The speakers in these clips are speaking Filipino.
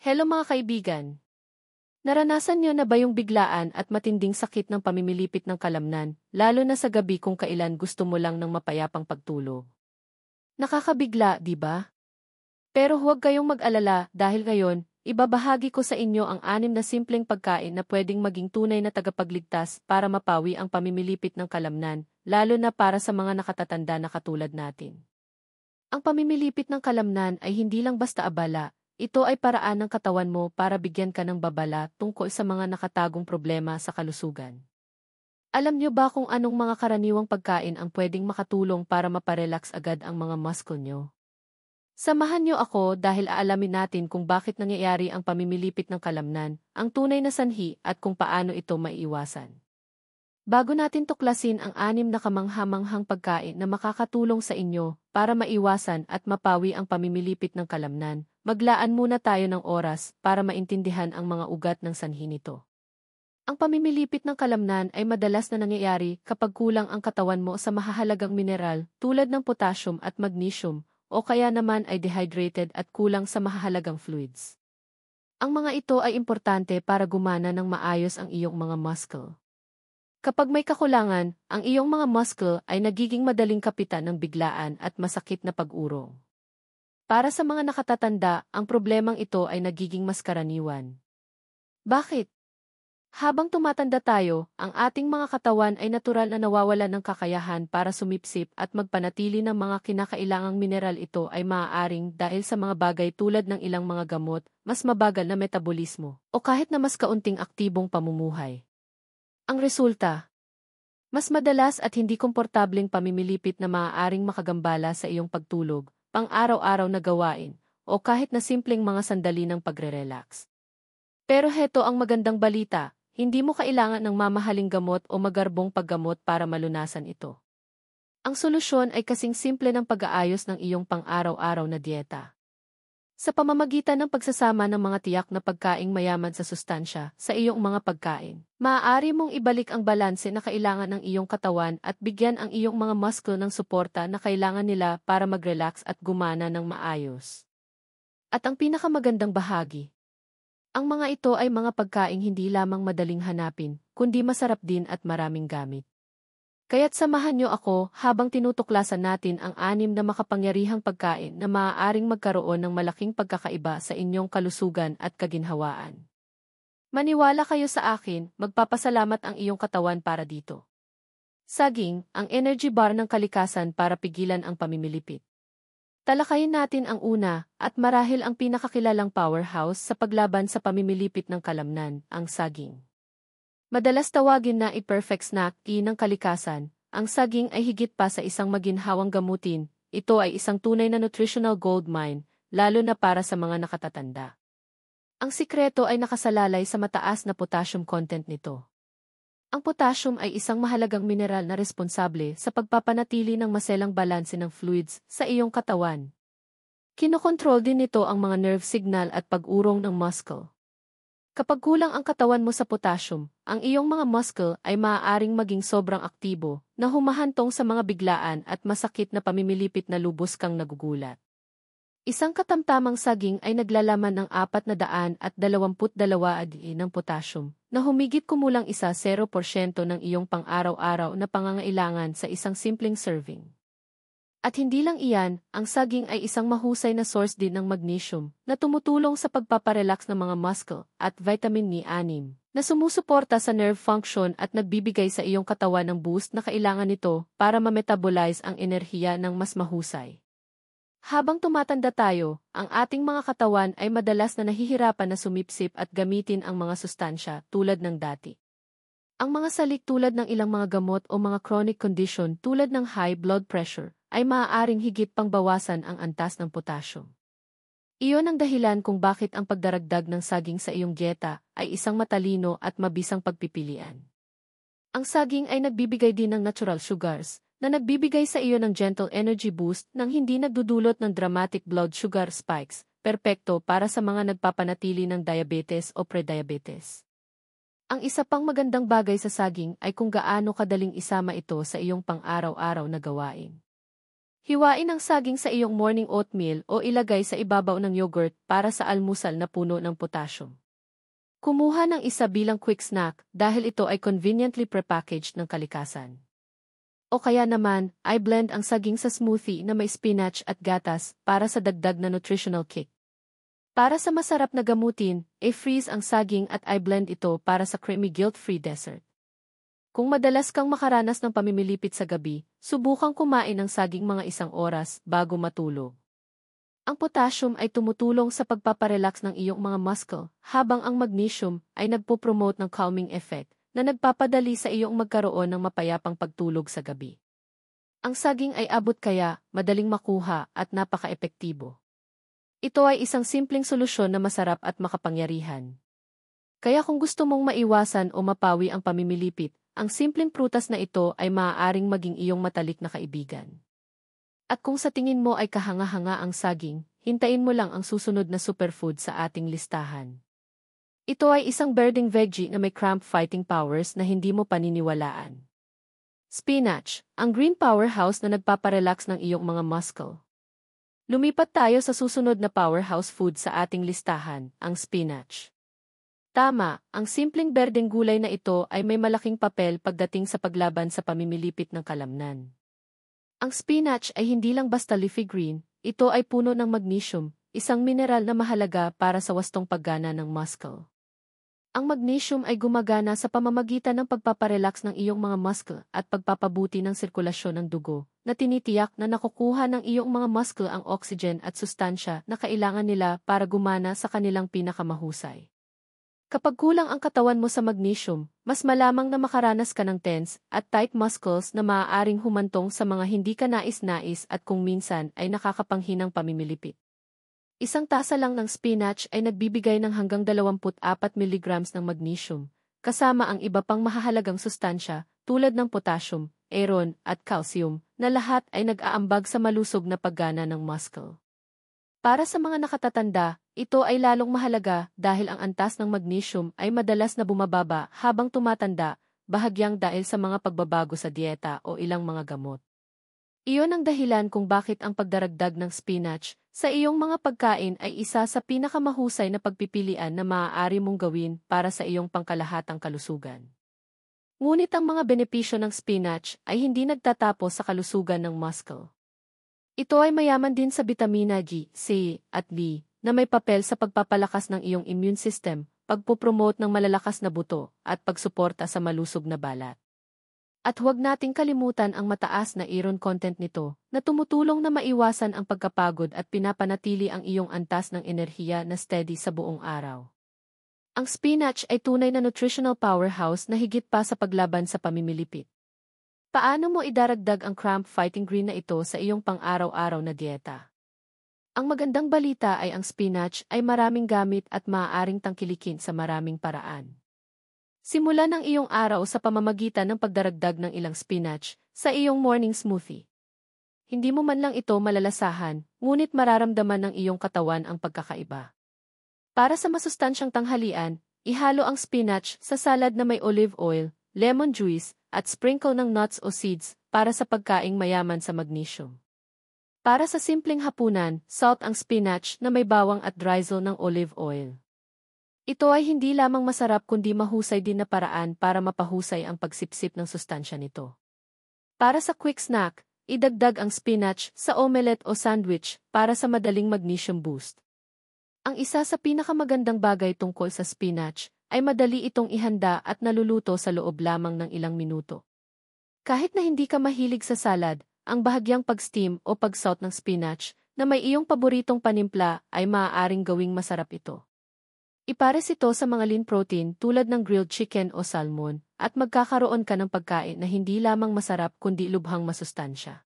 Hello mga kaibigan! Naranasan niyo na ba yung biglaan at matinding sakit ng pamimilipit ng kalamnan, lalo na sa gabi kung kailan gusto mo lang ng mapayapang pagtulog? Nakakabigla, di ba? Pero huwag kayong mag-alala dahil ngayon, ibabahagi ko sa inyo ang 6 na simpleng pagkain na pwedeng maging tunay na tagapagligtas para mapawi ang pamimilipit ng kalamnan, lalo na para sa mga nakatatanda na katulad natin. Ang pamimilipit ng kalamnan ay hindi lang basta abala. Ito ay paraan ng katawan mo para bigyan ka ng babala tungkol sa mga nakatagong problema sa kalusugan. Alam niyo ba kung anong mga karaniwang pagkain ang pwedeng makatulong para maparelax agad ang mga muscle niyo? Samahan niyo ako dahil aalamin natin kung bakit nangyayari ang pamimilipit ng kalamnan, ang tunay na sanhi at kung paano ito maiiwasan. Bago natin tuklasin ang 6 na kamangha-manghang pagkain na makakatulong sa inyo para maiwasan at mapawi ang pamimilipit ng kalamnan, maglaan muna tayo ng oras para maintindihan ang mga ugat ng sanhi nito. Ang pamimilipit ng kalamnan ay madalas na nangyayari kapag kulang ang katawan mo sa mahahalagang mineral tulad ng potassium at magnesium o kaya naman ay dehydrated at kulang sa mahahalagang fluids. Ang mga ito ay importante para gumana ng maayos ang iyong mga muscle. Kapag may kakulangan, ang iyong mga muscle ay nagiging madaling kapitan ng biglaan at masakit na pag-urong. Para sa mga nakatatanda, ang problemang ito ay nagiging mas karaniwan. Bakit? Habang tumatanda tayo, ang ating mga katawan ay natural na nawawalan ng kakayahan para sumipsip at magpanatili ng mga kinakailangang mineral. Ito ay maaaring dahil sa mga bagay tulad ng ilang mga gamot, mas mabagal na metabolismo, o kahit na mas kaunting aktibong pamumuhay. Ang resulta, mas madalas at hindi komportableng pamimilipit na maaaring makagambala sa iyong pagtulog, pang-araw-araw na gawain, o kahit na simpleng mga sandali ng pagre-relax. Pero heto ang magandang balita, hindi mo kailangan ng mamahaling gamot o magarbong paggamot para malunasan ito. Ang solusyon ay kasing simple ng pag-aayos ng iyong pang-araw-araw na dieta. Sa pamamagitan ng pagsasama ng mga tiyak na pagkaing mayaman sa sustansya sa iyong mga pagkain, maaari mong ibalik ang balanse na kailangan ng iyong katawan at bigyan ang iyong mga muscle ng suporta na kailangan nila para mag-relax at gumana ng maayos. At ang pinakamagandang bahagi, ang mga ito ay mga pagkaing hindi lamang madaling hanapin, kundi masarap din at maraming gamit. Kaya't samahan niyo ako habang tinutuklasan natin ang 6 na makapangyarihang pagkain na maaaring magkaroon ng malaking pagkakaiba sa inyong kalusugan at kaginhawaan. Maniwala kayo sa akin, magpapasalamat ang iyong katawan para dito. Saging, ang energy bar ng kalikasan para pigilan ang pamimilipit. Talakayin natin ang una, at marahil ang pinakakilalang powerhouse sa paglaban sa pamimilipit ng kalamnan, ang saging. Madalas tawagin na i-perfect snack ng kalikasan, ang saging ay higit pa sa isang maginhawang gamutin. Ito ay isang tunay na nutritional gold mine, lalo na para sa mga nakatatanda. Ang sikreto ay nakasalalay sa mataas na potassium content nito. Ang potassium ay isang mahalagang mineral na responsable sa pagpapanatili ng maselang balanse ng fluids sa iyong katawan. Kinokontrol din nito ang mga nerve signal at pag-urong ng muscle. Kapag kulang ang katawan mo sa potassium, ang iyong mga muscle ay maaaring maging sobrang aktibo na humahantong sa mga biglaan at masakit na pamimilipit na lubos kang nagugulat. Isang katamtamang saging ay naglalaman ng 422 AD ng potassium na humigit kumulang 0% ng iyong pang-araw-araw na pangangailangan sa isang simpleng serving. At hindi lang iyan, ang saging ay isang mahusay na source din ng magnesium na tumutulong sa pagpaparelax ng mga muscle at vitamin B6 na sumusuporta sa nerve function at nagbibigay sa iyong katawan ng boost na kailangan nito para ma-metabolize ang enerhiya ng mas mahusay. Habang tumatanda tayo, ang ating mga katawan ay madalas na nahihirapan na sumipsip at gamitin ang mga sustansya tulad ng dati. Ang mga salik tulad ng ilang mga gamot o mga chronic condition tulad ng high blood pressure ay maaaring higit pang bawasan ang antas ng potassium. Iyon ang dahilan kung bakit ang pagdaragdag ng saging sa iyong dieta ay isang matalino at mabisang pagpipilian. Ang saging ay nagbibigay din ng natural sugars, na nagbibigay sa iyo ng gentle energy boost nang hindi nagdudulot ng dramatic blood sugar spikes, perpekto para sa mga nagpapanatili ng diabetes o prediabetes. Ang isa pang magandang bagay sa saging ay kung gaano kadaling isama ito sa iyong pang-araw-araw na gawain. Hiwain ang saging sa iyong morning oatmeal o ilagay sa ibabaw ng yogurt para sa almusal na puno ng potassium. Kumuha ng isa bilang quick snack dahil ito ay conveniently prepackaged ng kalikasan. O kaya naman, ay blend ang saging sa smoothie na may spinach at gatas para sa dagdag na nutritional kick. Para sa masarap na gamutin, i-freeze ang saging at i-blend ito para sa creamy guilt-free dessert. Kung madalas kang makaranas ng pamimilipit sa gabi, subukang kumain ng saging mga 1 oras bago matulog. Ang potassium ay tumutulong sa pagpaparelax ng iyong mga muscle, habang ang magnesium ay nagpo-promote ng calming effect na nagpapadali sa iyong magkaroon ng mapayapang pagtulog sa gabi. Ang saging ay abot kaya, madaling makuha at napaka-epektibo. Ito ay isang simpleng solusyon na masarap at makapangyarihan. Kaya kung gusto mong maiwasan o mapawi ang pamimilipit, ang simpleng prutas na ito ay maaaring maging iyong matalik na kaibigan. At kung sa tingin mo ay kahanga-hanga ang saging, hintayin mo lang ang susunod na superfood sa ating listahan. Ito ay isang birding veggie na may cramp-fighting powers na hindi mo paniniwalaan. Spinach, ang green powerhouse na nagpaparelax ng iyong mga muscle. Lumipat tayo sa susunod na powerhouse food sa ating listahan, ang spinach. Tama, ang simpleng berdeng gulay na ito ay may malaking papel pagdating sa paglaban sa pamimilipit ng kalamnan. Ang spinach ay hindi lang basta leafy green, ito ay puno ng magnesium, isang mineral na mahalaga para sa wastong paggana ng muscle. Ang magnesium ay gumagana sa pamamagitan ng pagpaparelax ng iyong mga muscle at pagpapabuti ng sirkulasyon ng dugo, na tinitiyak na nakukuha ng iyong mga muscle ang oxygen at sustansya na kailangan nila para gumana sa kanilang pinakamahusay. Kapag kulang ang katawan mo sa magnesium, mas malamang na makaranas ka ng tense at tight muscles na maaaring humantong sa mga hindi ka nais-nais at kung minsan ay nakakapanghinang pamimilipit. Isang tasa lang ng spinach ay nagbibigay ng hanggang 24 mg ng magnesium, kasama ang iba pang mahahalagang sustansya tulad ng potassium, iron at calcium, na lahat ay nag-aambag sa malusog na paggana ng muscle. Para sa mga nakatatanda, ito ay lalong mahalaga dahil ang antas ng magnesium ay madalas na bumababa habang tumatanda, bahagyang dahil sa mga pagbabago sa dieta o ilang mga gamot. Iyon ang dahilan kung bakit ang pagdaragdag ng spinach sa iyong mga pagkain ay isa sa pinakamahusay na pagpipilian na maaari mong gawin para sa iyong pangkalahatang kalusugan. Ngunit ang mga benepisyo ng spinach ay hindi nagtatapos sa kalusugan ng muscle. Ito ay mayaman din sa bitamina G, C, at B, na may papel sa pagpapalakas ng iyong immune system, pagpopromote ng malalakas na buto, at pagsuporta sa malusog na balat. At huwag nating kalimutan ang mataas na iron content nito, na tumutulong na maiwasan ang pagkapagod at pinapanatili ang iyong antas ng enerhiya na steady sa buong araw. Ang spinach ay tunay na nutritional powerhouse na higit pa sa paglaban sa pamimilipit. Paano mo idaragdag ang cramp-fighting green na ito sa iyong pang-araw-araw na dieta? Ang magandang balita ay ang spinach ay maraming gamit at maaaring tangkilikin sa maraming paraan. Simulan ang iyong araw sa pamamagitan ng pagdaragdag ng ilang spinach sa iyong morning smoothie. Hindi mo man lang ito malalasahan, ngunit mararamdaman ng iyong katawan ang pagkakaiba. Para sa masustansyang tanghalian, ihalo ang spinach sa salad na may olive oil, lemon juice, at sprinkle ng nuts o seeds para sa pagkaing mayaman sa magnesium. Para sa simpleng hapunan, salt ang spinach na may bawang at drizzle ng olive oil. Ito ay hindi lamang masarap kundi mahusay din na paraan para mapahusay ang pagsipsip ng sustansya nito. Para sa quick snack, idagdag ang spinach sa omelette o sandwich para sa madaling magnesium boost. Ang isa sa pinakamagandang bagay tungkol sa spinach ay madali itong ihanda at naluluto sa loob lamang ng ilang minuto. Kahit na hindi ka mahilig sa salad, ang bahagyang pag-steam o pag-saute ng spinach na may iyong paboritong panimpla ay maaaring gawing masarap ito. Ipares ito sa mga lean protein tulad ng grilled chicken o salmon at magkakaroon ka ng pagkain na hindi lamang masarap kundi lubhang masustansya.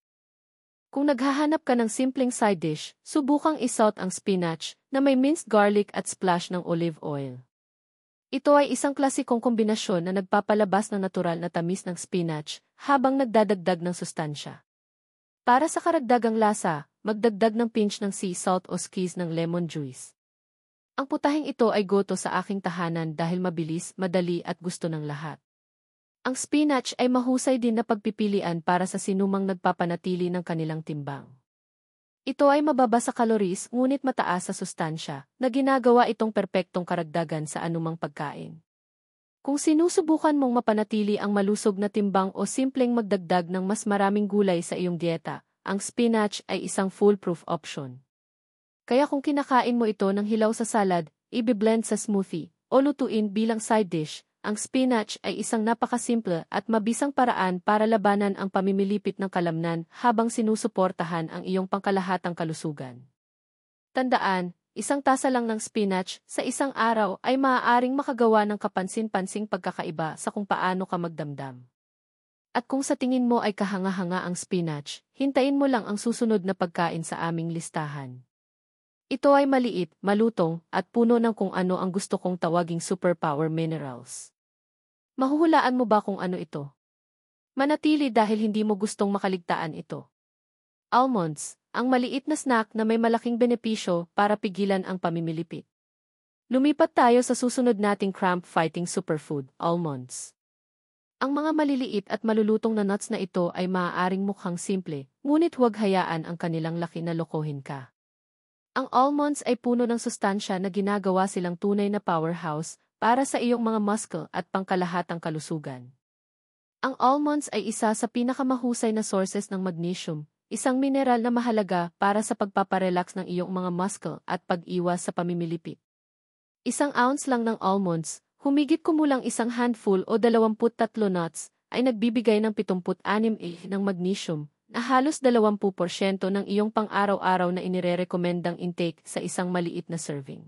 Kung naghahanap ka ng simpleng side dish, subukang i-saute ang spinach na may minced garlic at splash ng olive oil. Ito ay isang klasikong kombinasyon na nagpapalabas ng natural na tamis ng spinach habang nagdadagdag ng sustansya. Para sa karagdagang lasa, magdagdag ng pinch ng sea salt o squeeze ng lemon juice. Ang putahing ito ay goto sa aking tahanan dahil mabilis, madali at gusto ng lahat. Ang spinach ay mahusay din na pagpipilian para sa sinumang nagpapanatili ng kanilang timbang. Ito ay mababa sa calories ngunit mataas sa sustansya, na ginagawa itong perpektong karagdagan sa anumang pagkain. Kung sinusubukan mong mapanatili ang malusog na timbang o simpleng magdagdag ng mas maraming gulay sa iyong dieta, ang spinach ay isang foolproof option. Kaya kung kinakain mo ito ng hilaw sa salad, i-blend sa smoothie, o lutuin bilang side dish, ang spinach ay isang napakasimple at mabisang paraan para labanan ang pamimilipit ng kalamnan habang sinusuportahan ang iyong pangkalahatang kalusugan. Tandaan, isang tasa lang ng spinach sa isang araw ay maaaring makagawa ng kapansin-pansing pagkakaiba sa kung paano ka magdamdam. At kung sa tingin mo ay kahanga-hanga ang spinach, hintayin mo lang ang susunod na pagkain sa aming listahan. Ito ay maliit, malutong, at puno ng kung ano ang gusto kong tawaging superpower minerals. Mahuhulaan mo ba kung ano ito? Manatili dahil hindi mo gustong makaligtaan ito. Almonds, ang maliit na snack na may malaking benepisyo para pigilan ang pamimilipit. Lumipat tayo sa susunod nating cramp-fighting superfood, almonds. Ang mga maliliit at malulutong na nuts na ito ay maaaring mukhang simple, ngunit huwag hayaan ang kanilang laki na lokohin ka. Ang almonds ay puno ng sustansya na ginagawa silang tunay na powerhouse para sa iyong mga muscle at pangkalahatang kalusugan. Ang almonds ay isa sa pinakamahusay na sources ng magnesium, isang mineral na mahalaga para sa pagpaparelax ng iyong mga muscle at pag-iwas sa pamimilipit. Isang ounce lang ng almonds, humigit kumulang isang handful o 23 nuts, ay nagbibigay ng 76 ng magnesium, na halos 20% ng iyong pang-araw-araw na inirerekomendang intake sa isang maliit na serving.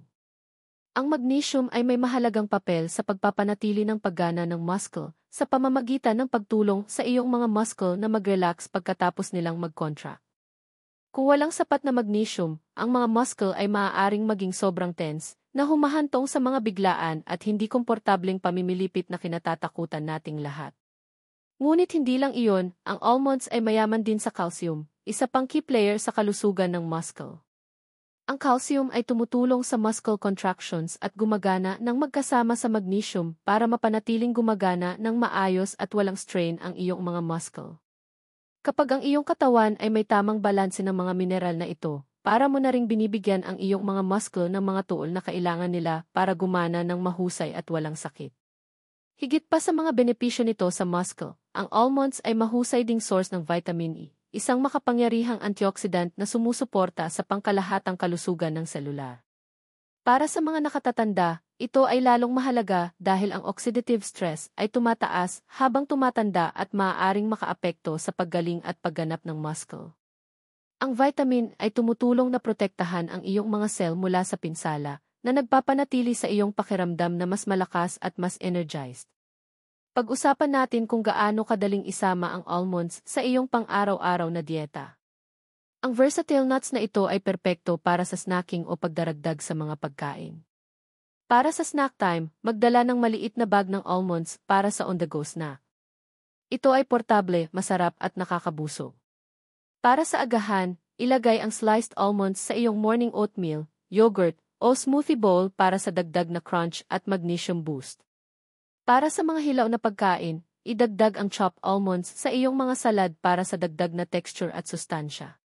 Ang magnesium ay may mahalagang papel sa pagpapanatili ng paggana ng muscle sa pamamagitan ng pagtulong sa iyong mga muscle na mag-relax pagkatapos nilang mag-contract. Kung walang sapat na magnesium, ang mga muscle ay maaaring maging sobrang tense, na humahantong sa mga biglaan at hindi komportableng pamimilipit na kinatatakutan nating lahat. Ngunit hindi lang iyon, ang almonds ay mayaman din sa calcium, isa pang key player sa kalusugan ng muscle. Ang calcium ay tumutulong sa muscle contractions at gumagana ng magkasama sa magnesium para mapanatiling gumagana ng maayos at walang strain ang iyong mga muscle. Kapag ang iyong katawan ay may tamang balanse ng mga mineral na ito, para mo na ring binibigyan ang iyong mga muscle ng mga tuol na kailangan nila para gumana ng mahusay at walang sakit. Higit pa sa mga benepisyo nito sa muscle, ang almonds ay mahusay ding source ng vitamin E, isang makapangyarihang antioxidant na sumusuporta sa pangkalahatang kalusugan ng selular. Para sa mga nakatatanda, ito ay lalong mahalaga dahil ang oxidative stress ay tumataas habang tumatanda at maaaring makaapekto sa paggaling at pagganap ng muscle. Ang vitamin ay tumutulong na protektahan ang iyong mga cell mula sa pinsala, na nagpapanatili sa iyong pakiramdam na mas malakas at mas energized. Pag-usapan natin kung gaano kadaling isama ang almonds sa iyong pang-araw-araw na dieta. Ang versatile nuts na ito ay perpekto para sa snacking o pagdaragdag sa mga pagkain. Para sa snack time, magdala ng maliit na bag ng almonds para sa on-the-go snack. Ito ay portable, masarap at nakakabusog. Para sa agahan, ilagay ang sliced almonds sa iyong morning oatmeal, yogurt, o smoothie bowl para sa dagdag na crunch at magnesium boost. Para sa mga hilaw na pagkain, idagdag ang chopped almonds sa iyong mga salad para sa dagdag na texture at sustansya.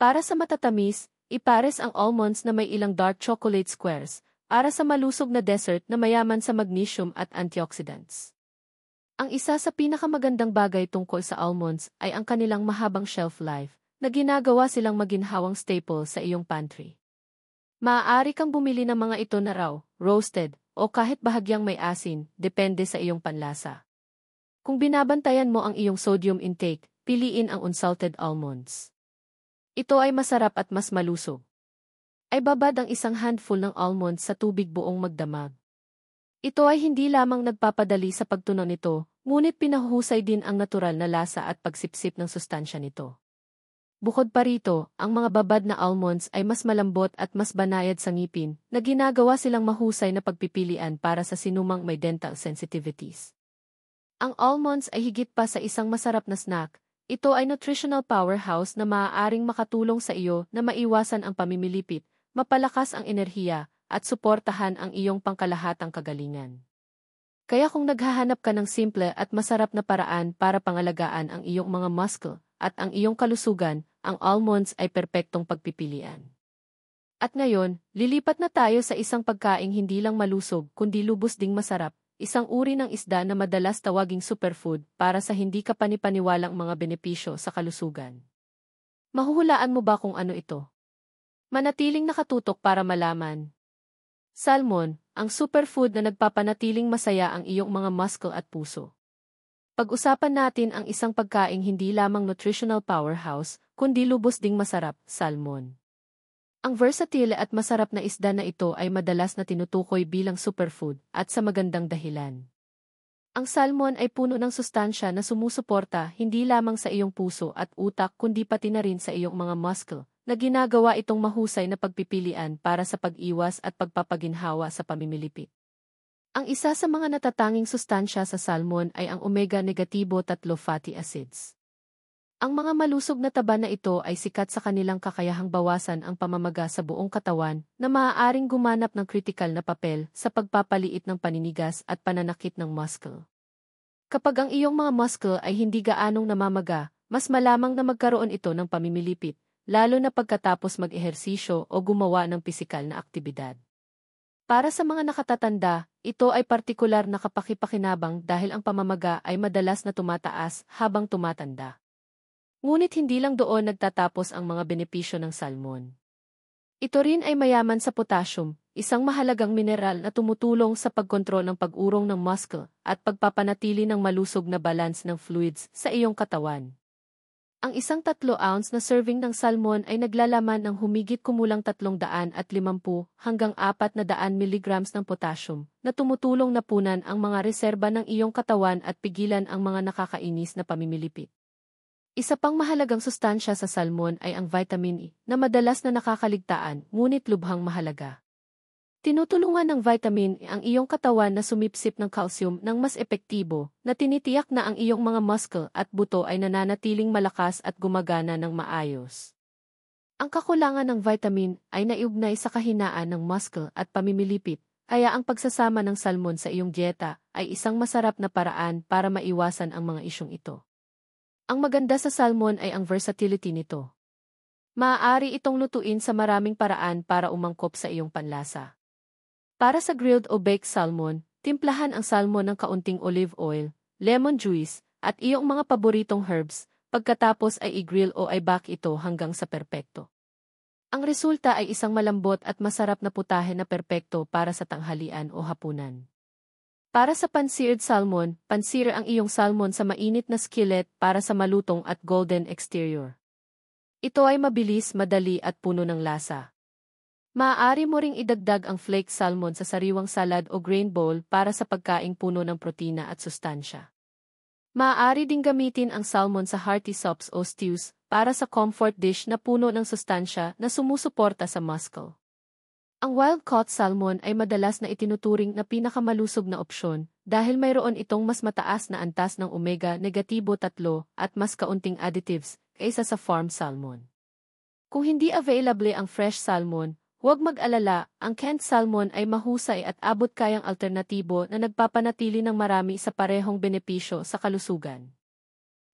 Para sa matatamis, ipares ang almonds na may ilang dark chocolate squares para sa malusog na dessert na mayaman sa magnesium at antioxidants. Ang isa sa pinakamagandang bagay tungkol sa almonds ay ang kanilang mahabang shelf life, na ginagawa silang maginhawang staple sa iyong pantry. Maaari kang bumili ng mga ito na raw, roasted, o kahit bahagyang may asin, depende sa iyong panlasa. Kung binabantayan mo ang iyong sodium intake, piliin ang unsalted almonds. Ito ay masarap at mas malusog. Ay babad ang isang handful ng almonds sa tubig buong magdamag. Ito ay hindi lamang nagpapadali sa pagtunaw nito, ngunit pinahuhusay din ang natural na lasa at pagsipsip ng sustansya nito. Bukod pa rito, ang mga babad na almonds ay mas malambot at mas banayad sa ngipin, na ginagawa silang mahusay na pagpipilian para sa sinumang may dental sensitivities. Ang almonds ay higit pa sa isang masarap na snack, ito ay nutritional powerhouse na maaaring makatulong sa iyo na maiwasan ang pamimilipit, mapalakas ang enerhiya, at suportahan ang iyong pangkalahatang kagalingan. Kaya kung naghahanap ka ng simple at masarap na paraan para pangalagaan ang iyong mga muscle at ang iyong kalusugan, ang almonds ay perpektong pagpipilian. At ngayon, lilipat na tayo sa isang pagkaing hindi lang malusog kundi lubos ding masarap, isang uri ng isda na madalas tawaging superfood para sa hindi kapanipaniwalang mga benepisyo sa kalusugan. Mahuhulaan mo ba kung ano ito? Manatiling nakatutok para malaman. Salmon, ang superfood na nagpapanatiling masaya ang iyong mga muscle at puso. Pag-usapan natin ang isang pagkaing hindi lamang nutritional powerhouse, kundi lubos ding masarap, salmon. Ang versatile at masarap na isda na ito ay madalas na tinutukoy bilang superfood at sa magandang dahilan. Ang salmon ay puno ng sustansya na sumusuporta hindi lamang sa iyong puso at utak kundi pati na rin sa iyong mga muscle, na ginagawa itong mahusay na pagpipilian para sa pag-iwas at pagpapaginhawa sa pamimilipit. Ang isa sa mga natatanging sustansya sa salmon ay ang omega-3 fatty acids. Ang mga malusog na taba na ito ay sikat sa kanilang kakayahang bawasan ang pamamaga sa buong katawan na maaaring gumanap ng kritikal na papel sa pagpapaliit ng paninigas at pananakit ng muscle. Kapag ang iyong mga muscle ay hindi gaanong namamaga, mas malamang na magkaroon ito ng pamimilipit, lalo na pagkatapos mag-ehersisyo o gumawa ng pisikal na aktibidad. Para sa mga nakatatanda, ito ay partikular na kapakipakinabang dahil ang pamamaga ay madalas na tumataas habang tumatanda. Ngunit hindi lang doon nagtatapos ang mga benepisyo ng salmon. Ito rin ay mayaman sa potassium, isang mahalagang mineral na tumutulong sa pagkontrol ng pag-urong ng muscle at pagpapanatili ng malusog na balance ng fluids sa iyong katawan. Ang isang 3-ounce na serving ng salmon ay naglalaman ng humigit kumulang 350 hanggang 400 mg ng potassium na tumutulong na punan ang mga reserba ng iyong katawan at pigilan ang mga nakakainis na pamimilipit. Isa pang mahalagang sustansya sa salmon ay ang vitamin E na madalas na nakakaligtaan ngunit lubhang mahalaga. Tinutulungan ng vitamin E ang iyong katawan na sumipsip ng calcium ng mas epektibo na tinitiyak na ang iyong mga muscle at buto ay nananatiling malakas at gumagana ng maayos. Ang kakulangan ng vitamin ay naiugnay sa kahinaan ng muscle at pamimilipit, kaya ang pagsasama ng salmon sa iyong dieta ay isang masarap na paraan para maiwasan ang mga isyong ito. Ang maganda sa salmon ay ang versatility nito. Maaari itong lutuin sa maraming paraan para umangkop sa iyong panlasa. Para sa grilled o baked salmon, timplahan ang salmon ng kaunting olive oil, lemon juice, at iyong mga paboritong herbs, pagkatapos ay i-grill o i-bake ito hanggang sa perpekto. Ang resulta ay isang malambot at masarap na putahe na perpekto para sa tanghalian o hapunan. Para sa pan-seared salmon, pan-sear ang iyong salmon sa mainit na skillet para sa malutong at golden exterior. Ito ay mabilis, madali at puno ng lasa. Maaari mo ring idagdag ang flake salmon sa sariwang salad o grain bowl para sa pagkaing puno ng protina at sustansya. Maaari ding gamitin ang salmon sa hearty soups o stews para sa comfort dish na puno ng sustansya na sumusuporta sa muscle. Ang wild-caught salmon ay madalas na itinuturing na pinakamalusog na opsyon dahil mayroon itong mas mataas na antas ng omega-3 at mas kaunting additives kaysa sa farm salmon. Kung hindi available ang fresh salmon, huwag mag-alala, ang canned salmon ay mahusay at abot-kayang alternatibo na nagpapanatili ng marami sa parehong benepisyo sa kalusugan.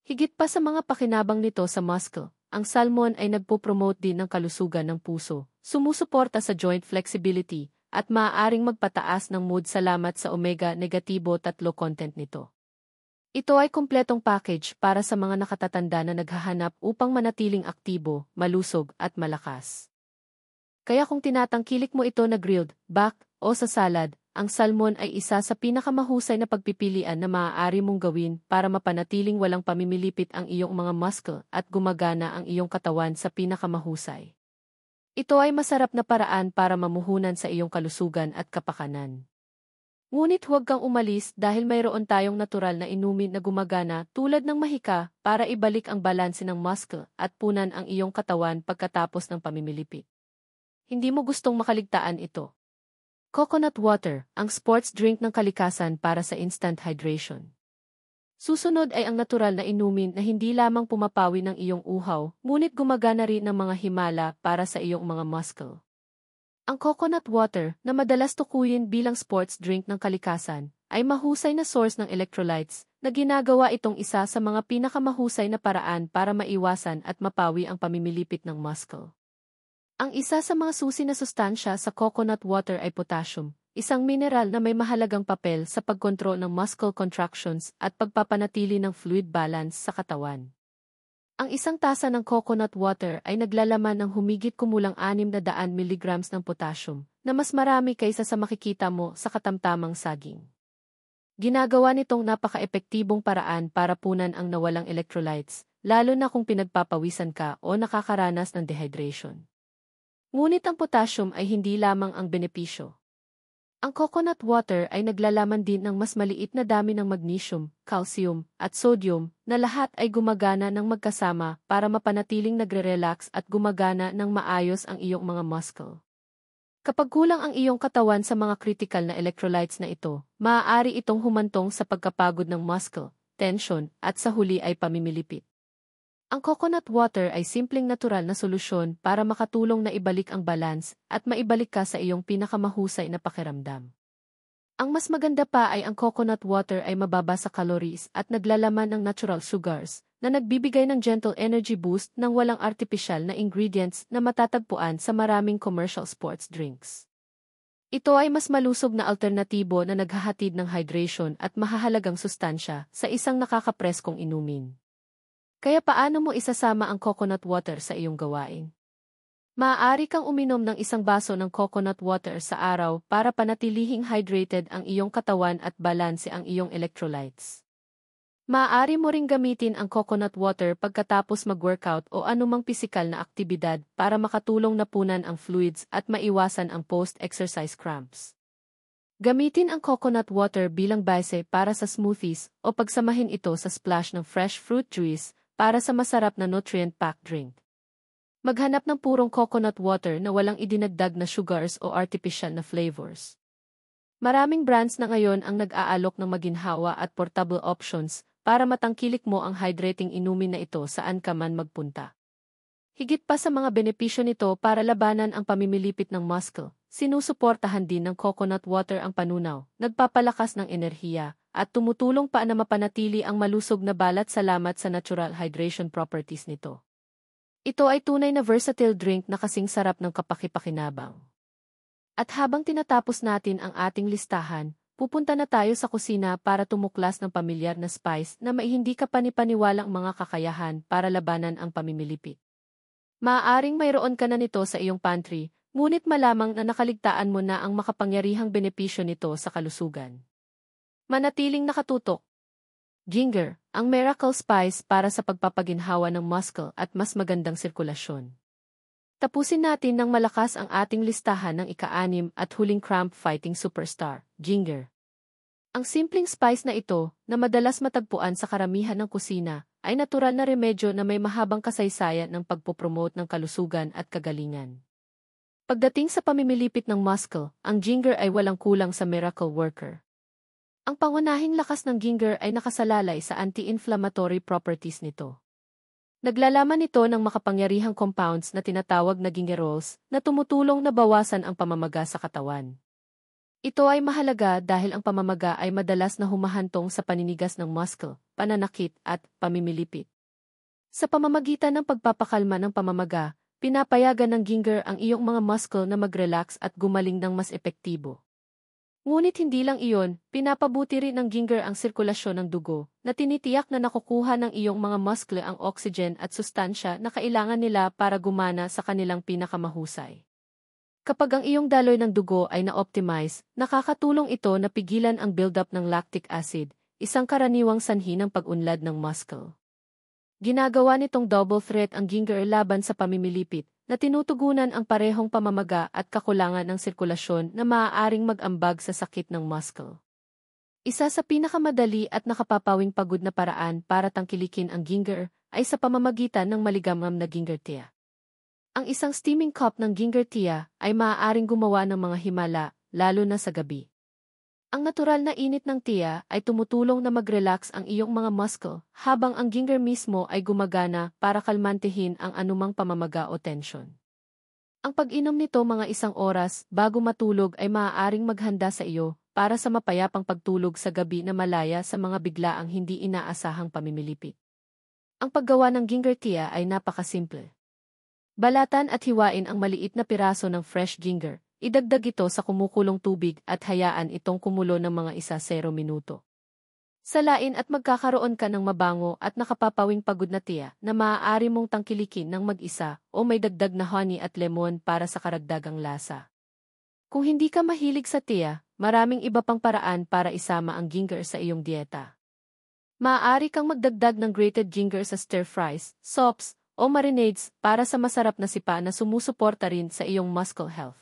Higit pa sa mga pakinabang nito sa muscle, ang salmon ay nagpo-promote din ng kalusugan ng puso, sumusuporta sa joint flexibility, at maaaring magpataas ng mood salamat sa omega-3 content nito. Ito ay kumpletong package para sa mga nakatatanda na naghahanap upang manatiling aktibo, malusog at malakas. Kaya kung tinatangkilik mo ito na grilled, baked, o sa salad, ang salmon ay isa sa pinakamahusay na pagpipilian na maaari mong gawin para mapanatiling walang pamimilipit ang iyong mga muscle at gumagana ang iyong katawan sa pinakamahusay. Ito ay masarap na paraan para mamuhunan sa iyong kalusugan at kapakanan. Ngunit huwag kang umalis dahil mayroon tayong natural na inumin na gumagana tulad ng mahika para ibalik ang balanse ng muscle at punan ang iyong katawan pagkatapos ng pamimilipit. Hindi mo gustong makaligtaan ito. Coconut water, ang sports drink ng kalikasan para sa instant hydration. Susunod ay ang natural na inumin na hindi lamang pumapawi ng iyong uhaw, ngunit gumagana rin ng mga himala para sa iyong mga muscle. Ang coconut water, na madalas tukuyin bilang sports drink ng kalikasan, ay mahusay na source ng electrolytes, na ginagawa itong isa sa mga pinakamahusay na paraan para maiwasan at mapawi ang pamimilipit ng muscle. Ang isa sa mga susi na sustansya sa coconut water ay potassium, isang mineral na may mahalagang papel sa pagkontrol ng muscle contractions at pagpapanatili ng fluid balance sa katawan. Ang isang tasa ng coconut water ay naglalaman ng humigit kumulang 600 mg ng potassium, na mas marami kaysa sa makikita mo sa katamtamang saging. Ginagawa nitong napaka-epektibong paraan para punan ang nawalang electrolytes, lalo na kung pinagpapawisan ka o nakakaranas ng dehydration. Ngunit ang potassium ay hindi lamang ang benepisyo. Ang coconut water ay naglalaman din ng mas maliit na dami ng magnesium, calcium, at sodium, na lahat ay gumagana ng magkasama para mapanatiling nagre-relax at gumagana ng maayos ang iyong mga muscle. Kapag kulang ang iyong katawan sa mga critical na electrolytes na ito, maaari itong humantong sa pagkapagod ng muscle, tension, at sa huli ay pamimilipit. Ang coconut water ay simpleng natural na solusyon para makatulong na ibalik ang balance at maibalik ka sa iyong pinakamahusay na pakiramdam. Ang mas maganda pa ay ang coconut water ay mababa sa calories at naglalaman ng natural sugars, na nagbibigay ng gentle energy boost ng walang artificial na ingredients na matatagpuan sa maraming commercial sports drinks. Ito ay mas malusog na alternatibo na naghahatid ng hydration at mahahalagang sustansya sa isang nakakapreskong inumin. Kaya paano mo isasama ang coconut water sa iyong gawain? Maaari kang uminom ng isang baso ng coconut water sa araw para panatilihing hydrated ang iyong katawan at balanse ang iyong electrolytes. Maaari mo ring gamitin ang coconut water pagkatapos mag-workout o anumang pisikal na aktibidad para makatulong na punan ang fluids at maiwasan ang post-exercise cramps. Gamitin ang coconut water bilang base para sa smoothies o pagsamahin ito sa splash ng fresh fruit juice para sa masarap na nutrient-packed drink. Maghanap ng purong coconut water na walang idinagdag na sugars o artificial na flavors. Maraming brands na ngayon ang nag-aalok ng maginhawa at portable options para matangkilik mo ang hydrating inumin na ito saan ka man magpunta. Higit pa sa mga benepisyo nito para labanan ang pamimilipit ng muscle, sinusuportahan din ng coconut water ang panunaw, nagpapalakas ng enerhiya, at tumutulong pa na mapanatili ang malusog na balat salamat sa natural hydration properties nito. Ito ay tunay na versatile drink na kasing sarap ng kapaki-pakinabang. At habang tinatapos natin ang ating listahan, pupunta na tayo sa kusina para tumuklas ng pamilyar na spice na may hindi ka panipaniwalang mga kakayahan para labanan ang pamimilipit. Maaaring mayroon ka na nito sa iyong pantry, ngunit malamang na nakaligtaan mo na ang makapangyarihang benepisyo nito sa kalusugan. Manatiling nakatutok. Ginger, ang miracle spice para sa pagpapaginhawa ng muscle at mas magandang sirkulasyon. Tapusin natin ng malakas ang ating listahan ng ika-6 at huling cramp-fighting superstar, ginger. Ang simpleng spice na ito, na madalas matagpuan sa karamihan ng kusina, ay natural na remedyo na may mahabang kasaysayan ng pagpopromote ng kalusugan at kagalingan. Pagdating sa pamimilipit ng muscle, ang ginger ay walang kulang sa miracle worker. Ang pangunahing lakas ng ginger ay nakasalalay sa anti-inflammatory properties nito. Naglalaman ito ng makapangyarihang compounds na tinatawag na gingerols na tumutulong na bawasan ang pamamaga sa katawan. Ito ay mahalaga dahil ang pamamaga ay madalas na humahantong sa paninigas ng muscle, pananakit at pamimilipit. Sa pamamagitan ng pagpapakalma ng pamamaga, pinapayagan ng ginger ang iyong mga muscle na mag-relax at gumaling ng mas epektibo. Ngunit hindi lang iyon, pinapabuti rin ng ginger ang sirkulasyon ng dugo, na tinitiyak na nakukuha ng iyong mga muscle ang oxygen at sustansya na kailangan nila para gumana sa kanilang pinakamahusay. Kapag ang iyong daloy ng dugo ay na-optimize, nakakatulong ito na pigilan ang buildup ng lactic acid, isang karaniwang sanhi ng pag-unlad ng muscle. Ginagawa nitong double threat ang ginger laban sa pamimilipit, na tinutugunan ang parehong pamamaga at kakulangan ng sirkulasyon na maaaring mag-ambag sa sakit ng muscle. Isa sa pinakamadali at nakapapawing pagod na paraan para tangkilikin ang ginger ay sa pamamagitan ng maligamgam na ginger tea. Ang isang steaming cup ng ginger tea ay maaaring gumawa ng mga himala, lalo na sa gabi. Ang natural na init ng tea ay tumutulong na mag-relax ang iyong mga muscle, habang ang ginger mismo ay gumagana para kalmantihin ang anumang pamamaga o tensyon. Ang pag-inom nito mga 1 oras bago matulog ay maaaring maghanda sa iyo, para sa mapayapang pagtulog sa gabi na malaya sa mga biglaang hindi inaasahang pamimilipit. Ang paggawa ng ginger tea ay napakasimple. Balatan at hiwain ang maliit na piraso ng fresh ginger, idagdag ito sa kumukulong tubig at hayaan itong kumulo ng mga 1-0 minuto. Salain at magkakaroon ka ng mabango at nakapapawing pagod na tiya na maaari mong tangkilikin ng mag-isa o may dagdag na honey at lemon para sa karagdagang lasa. Kung hindi ka mahilig sa tiya, maraming iba pang paraan para isama ang ginger sa iyong dieta. Maaari kang magdagdag ng grated ginger sa stir-fries, soups, o marinades para sa masarap na sipa na sumusuporta rin sa iyong muscle health.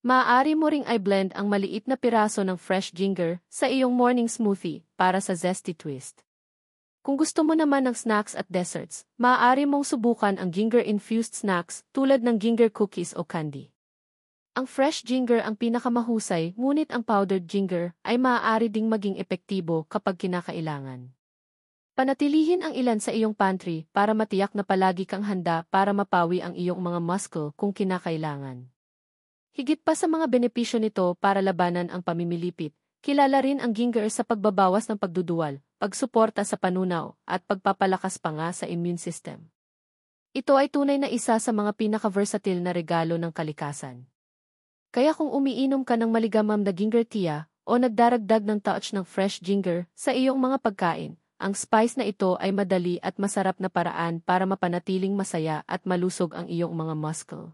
Maaari mo ring i-blend ang maliit na piraso ng fresh ginger sa iyong morning smoothie para sa zesty twist. Kung gusto mo naman ng snacks at desserts, maaari mong subukan ang ginger-infused snacks tulad ng ginger cookies o candy. Ang fresh ginger ang pinakamahusay, ngunit ang powdered ginger ay maaari ding maging epektibo kapag kinakailangan. Panatilihin ang ilan sa iyong pantry para matiyak na palagi kang handa para mapawi ang iyong mga muscle kung kinakailangan. Higit pa sa mga benepisyo nito para labanan ang pamimilipit, kilala rin ang ginger sa pagbabawas ng pagduduwal, pagsuporta sa panunaw, at pagpapalakas pa nga sa immune system. Ito ay tunay na isa sa mga pinaka-versatile na regalo ng kalikasan. Kaya kung umiinom ka ng maligamam na ginger tea o nagdaragdag ng touch ng fresh ginger sa iyong mga pagkain, ang spice na ito ay madali at masarap na paraan para mapanatiling masaya at malusog ang iyong mga muscle.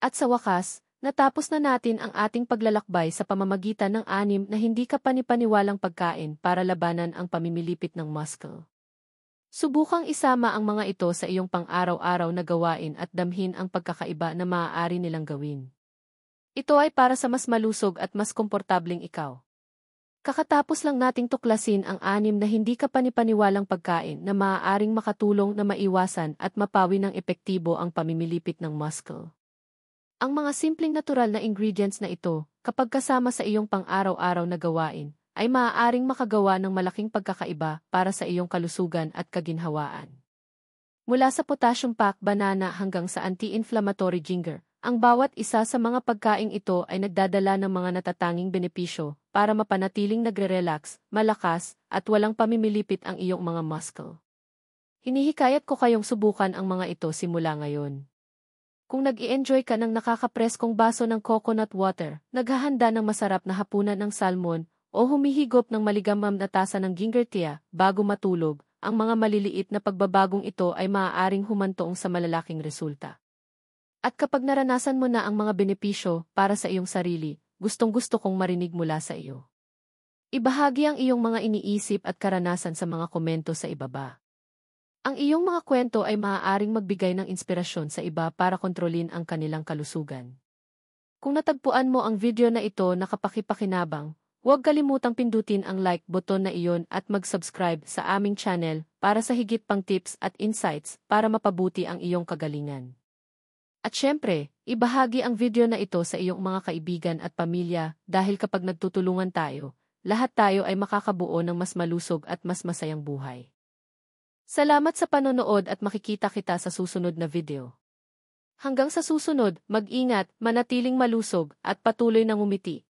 At sa wakas, natapos na natin ang ating paglalakbay sa pamamagitan ng 6 na hindi kapani-paniwalang pagkain para labanan ang pamimilipit ng muscle. Subukang isama ang mga ito sa iyong pang-araw-araw na gawain at damhin ang pagkakaiba na maaari nilang gawin. Ito ay para sa mas malusog at mas komportableng ikaw. Kakatapos lang nating tuklasin ang 6 na hindi kapani-paniwalang pagkain na maaaring makatulong na maiwasan at mapawi ng epektibo ang pamimilipit ng muscle. Ang mga simpleng natural na ingredients na ito, kapag kasama sa iyong pang-araw-araw na gawain, ay maaaring makagawa ng malaking pagkakaiba para sa iyong kalusugan at kaginhawaan. Mula sa potassium-packed banana hanggang sa anti-inflammatory ginger, ang bawat isa sa mga pagkaing ito ay nagdadala ng mga natatanging benepisyo para mapanatiling nagre-relax, malakas, at walang pamimilipit ang iyong mga muscle. Hinihikayat ko kayong subukan ang mga ito simula ngayon. Kung nag-i-enjoy ka ng nakakapreskong baso ng coconut water, naghahanda ng masarap na hapunan ng salmon, o humihigop ng maligamam na tasa ng ginger tea bago matulog, ang mga maliliit na pagbabagong ito ay maaaring humantong sa malalaking resulta. At kapag naranasan mo na ang mga benepisyo para sa iyong sarili, gustong-gusto kong marinig mula sa iyo. Ibahagi ang iyong mga iniisip at karanasan sa mga komento sa ibaba. Ang iyong mga kwento ay maaaring magbigay ng inspirasyon sa iba para kontrolin ang kanilang kalusugan. Kung natagpuan mo ang video na ito na kapakipakinabang, huwag kalimutang pindutin ang like button na iyon at mag-subscribe sa aming channel para sa higit pang tips at insights para mapabuti ang iyong kagalingan. At syempre, ibahagi ang video na ito sa iyong mga kaibigan at pamilya dahil kapag nagtutulungan tayo, lahat tayo ay makakabuo ng mas malusog at mas masayang buhay. Salamat sa panonood at makikita kita sa susunod na video. Hanggang sa susunod, mag-ingat, manatiling malusog, at patuloy na ngumiti.